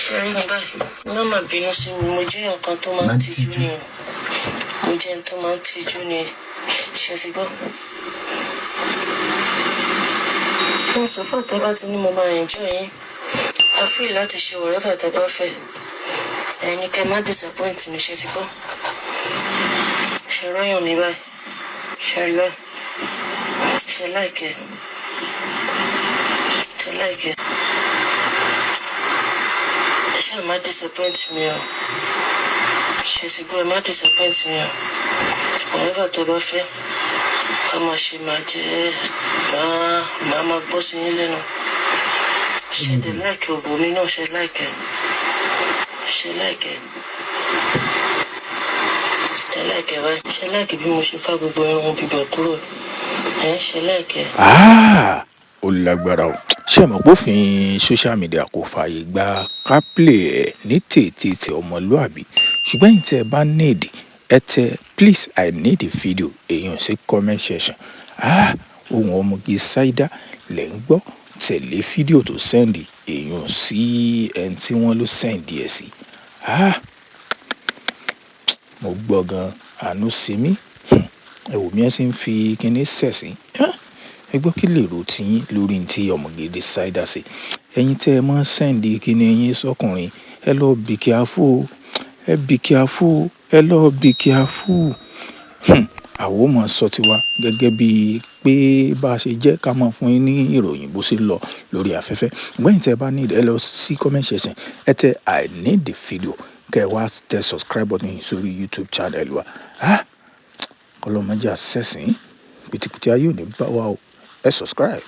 Ṣẹ́rí ní báyìí, má má bínú sí mi, mo jẹ́ nǹkan tó máa ń tijú ni o. Mo jẹ́ nǹkan tó máa ń tijú ni, ṣé ti gbọ́? Mo sọ fún àtẹ́ bá ti ní mo máa enjoy yín. A free láti ṣe whatever tẹ́ bá fẹ́. Ẹni kẹ́ má disappoint mi, ṣé ti gbọ́? Ṣé rọ́yàn mi báyìí? Ṣé rí báyìí? Ṣé like? Ṣé like? Ṣé má disappoint mi o? Ṣé ti gbọ́? Ẹ má disappoint mi o. Whatever tẹ́ bá fẹ́, ká máa ṣe máa jẹ́ máa gbọ́ sí yín lẹ́nu. Ṣé dẹ̀ like òbò mi náà? Ṣé like? Ṣé like? Ṣé like báyìí? Ṣé like bí mo ṣe fá gbogbo irun bíbẹ̀ kúrò? Ṣé like? Ó lágbára o. Ṣé mọ̀ pé òfin social media kò fààyè gba ká play ẹ̀ ní tètè ọmọlúàbí, ṣùgbọ́n ẹ̀yin tí ẹ bá need ẹ tẹ please I need a video èèyàn sí comment section. Ohun ọmọge Saida lẹ̀ ń gbọ́, tẹ̀lé fídíò tó sẹ́ndì èèyàn sí ẹni tí wọ́n ló sẹ́ndì ẹ̀ sí. Mo gbọ́ gan, àánú sí mi. Ẹ wò mí ẹ sì ń fi kíní sẹ̀sìn. Ẹ gbọ́ kí lè rò tí yín lórí ti ọmọge Saida ṣe. Ẹ̀yin tẹ́ ẹ máa ń sẹ́ndì kíní yín sọ́kùnrin, ẹ lọ be careful. Ẹ be careful. Ẹ lọ be careful. Àwọn ò mọ̀ sọ tiwa gẹ́gẹ́ bíi pé bá a ṣe jẹ́ ká máa fún yín ní ìròyìn bó ṣe lọ lórí afẹ́fẹ́. Gbẹ̀yìn tí ẹ bá need ẹ lọ sí comment section, ẹ tẹ I need the video, kẹ́ ẹ wá tẹ subscribe button yìí sórí YouTube channel wa. Ọlọ́mọdé àṣẹ̀sìn pìtìpìtì ayé ò ní bá wa o. Ẹ subscribe.